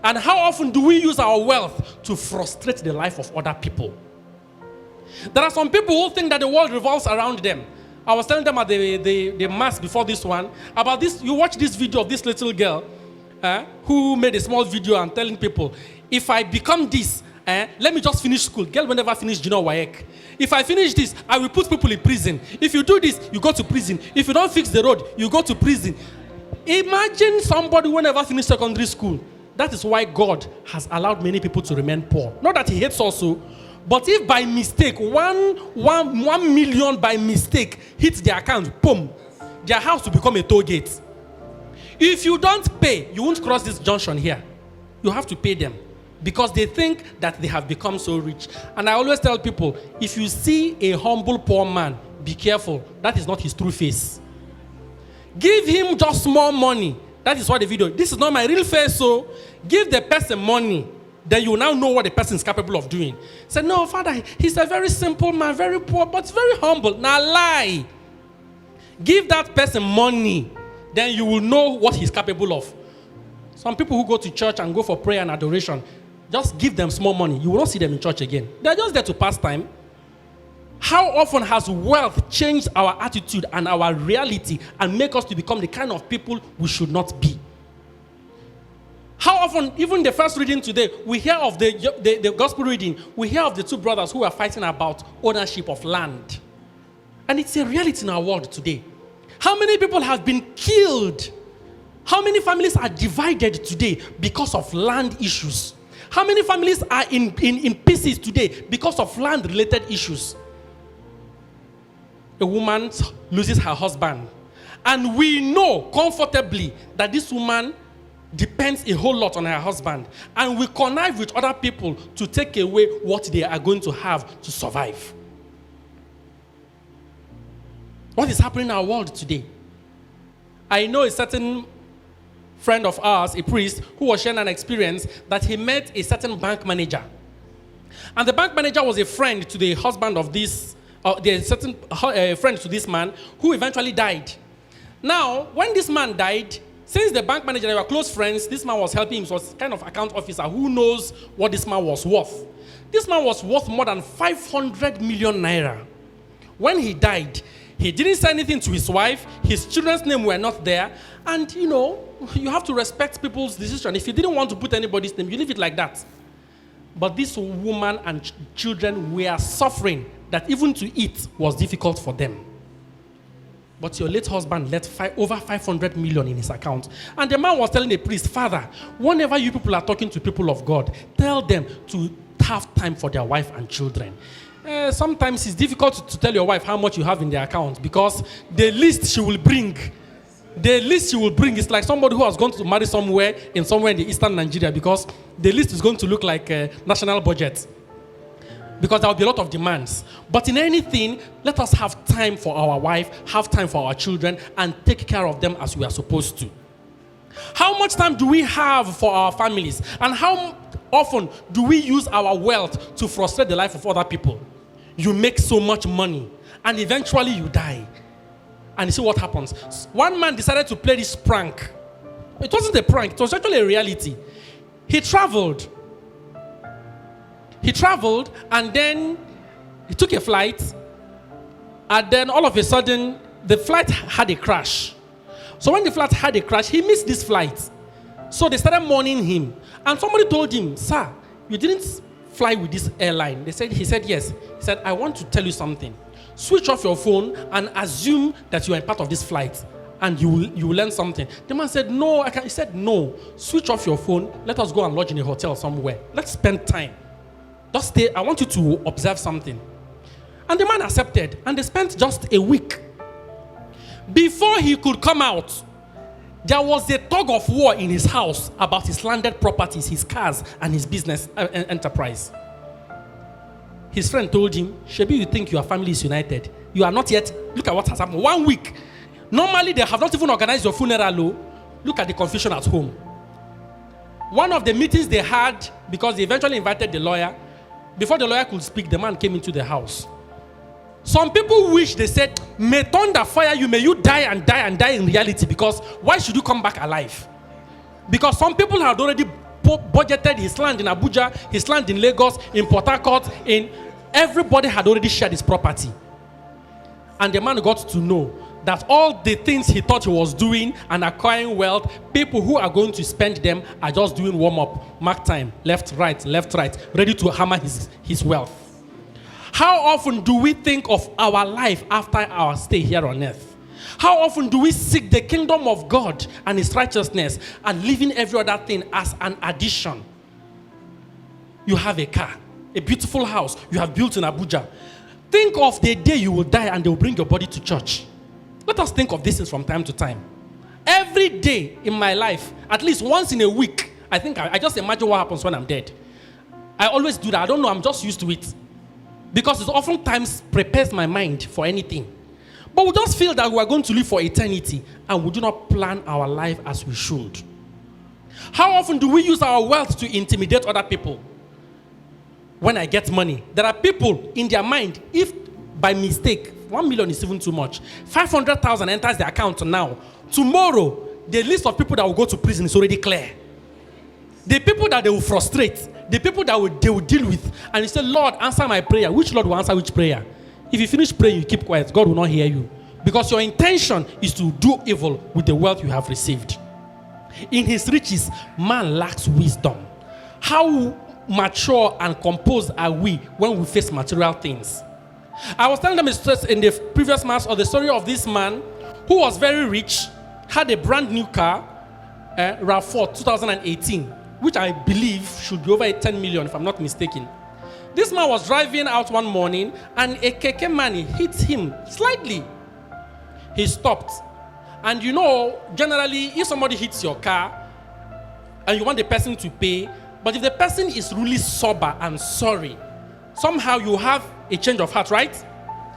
And how often do we use our wealth to frustrate the life of other people? There are some people who think that the world revolves around them. I was telling them at the mass before this one about this. You watch this video of this little girl who made a small video and telling people, if I become this, let me just finish school. Girl will never finish junior WAEC. If I finish this, I will put people in prison. If you do this, you go to prison. If you don't fix the road, you go to prison. Imagine somebody who never finished secondary school. That is why God has allowed many people to remain poor. Not that he hates also, but if by mistake, 1 million by mistake hits their account, boom, their house will become a toll gate. If you don't pay, you won't cross this junction here. You have to pay them because they think that they have become so rich. And I always tell people, if you see a humble poor man, be careful. That is not his true face. Give him just small money. That is what the video. This is not my real face, so give the person money. Then you now know what the person is capable of doing. Say, no, Father, he's a very simple man, very poor, but very humble. Now lie. Give that person money. Then you will know what he's capable of. Some people who go to church and go for prayer and adoration, just give them small money. You will not see them in church again. They're just there to pass time. How often has wealth changed our attitude and our reality and make us to become the kind of people we should not be? How often, even the first reading today, we hear of the gospel reading, we hear of the two brothers who are fighting about ownership of land. And it's a reality in our world today. How many people have been killed? How many families are divided today because of land issues? How many families are in pieces today because of land-related issues? A woman loses her husband. And we know comfortably that this woman depends a whole lot on her husband. And we connive with other people to take away what they are going to have to survive. What is happening in our world today? I know a certain friend of ours, a priest, who was sharing an experience that he met a certain bank manager. And the bank manager was a friend to the husband of this, the certain friend to this man who eventually died. Now, when this man died, since the bank manager, they were close friends, this man was helping him, so was kind of account officer who knows what this man was worth. This man was worth more than 500 million naira. When he died, he didn't say anything to his wife, his children's name were not there, and you know, you have to respect people's decision. If you didn't want to put anybody's name, you leave it like that. But this woman and children were suffering that even to eat was difficult for them. But your late husband left over 500 million in his account. And the man was telling the priest, Father, whenever you people are talking to people of God, tell them to have time for their wife and children. Sometimes it's difficult to tell your wife how much you have in their account because the least she will bring is like somebody who has gone to marry somewhere in the eastern Nigeria because the list is going to look like a national budget. Because there will be a lot of demands. But in anything, let us have time for our wife, have time for our children, and take care of them as we are supposed to. How much time do we have for our families? And how often do we use our wealth to frustrate the life of other people? You make so much money, and eventually you die. And you see what happens. One man decided to play this prank. It wasn't a prank, it was actually a reality. He traveled and then he took a flight, and then all of a sudden the flight had a crash. So when the flight had a crash, he missed this flight. So they started mourning him. And somebody told him, Sir, you didn't fly with this airline. He said yes. He said, I want to tell you something. Switch off your phone and assume that you are a part of this flight and you will learn something. The man said, no, He said, no, switch off your phone. Let us go and lodge in a hotel somewhere. Let's spend time. Just stay. I want you to observe something. And the man accepted, and they spent just a week. Before he could come out, there was a tug of war in his house about his landed properties, his cars, and his business enterprise. His friend told him, Shebi, you think your family is united. You are not yet. Look at what has happened. 1 week. Normally, they have not even organized your funeral. Look at the confusion at home. One of the meetings they had, because they eventually invited the lawyer, before the lawyer could speak, the man came into the house. Some people wish, they said, may thunder fire you, may you die in reality, because why should you come back alive? Because some people had already budgeted his land in Abuja, his land in Lagos, in Port Harcourt, everybody had already shared his property. And the man got to know that all the things he thought he was doing and acquiring wealth, people who are going to spend them are just doing warm-up, mark time, left, right, ready to hammer his wealth. How often do we think of our life after our stay here on earth? How often do we seek the kingdom of God and his righteousness and leaving every other thing as an addition? You have a car, a beautiful house you have built in Abuja. Think of the day you will die and they will bring your body to church. Let us think of this things from time to time. Every day in my life, at least once in a week, I just imagine what happens when I'm dead. I always do that. I don't know, I'm just used to it. Because it oftentimes prepares my mind for anything. But we just feel that we are going to live for eternity and we do not plan our life as we should. How often do we use our wealth to intimidate other people? When I get money, there are people in their mind, if by mistake, 1 million is even too much, 500,000 enters the account now. Tomorrow, the list of people that will go to prison is already clear. The people that they will frustrate, the people that they will deal with, and you say, Lord, answer my prayer. Which Lord will answer which prayer? If you finish praying, you keep quiet, God will not hear you. Because your intention is to do evil with the wealth you have received. In his riches, man lacks wisdom. How mature and composed are we when we face material things? I was telling them in the previous mass of the story of this man who was very rich, had a brand new car, RAV4 2018, which I believe should be over 10 million if I'm not mistaken. This man was driving out one morning and a keke man hit him slightly. He stopped. And you know, generally, if somebody hits your car and you want the person to pay, but if the person is really sober and sorry, somehow you have a change of heart, right?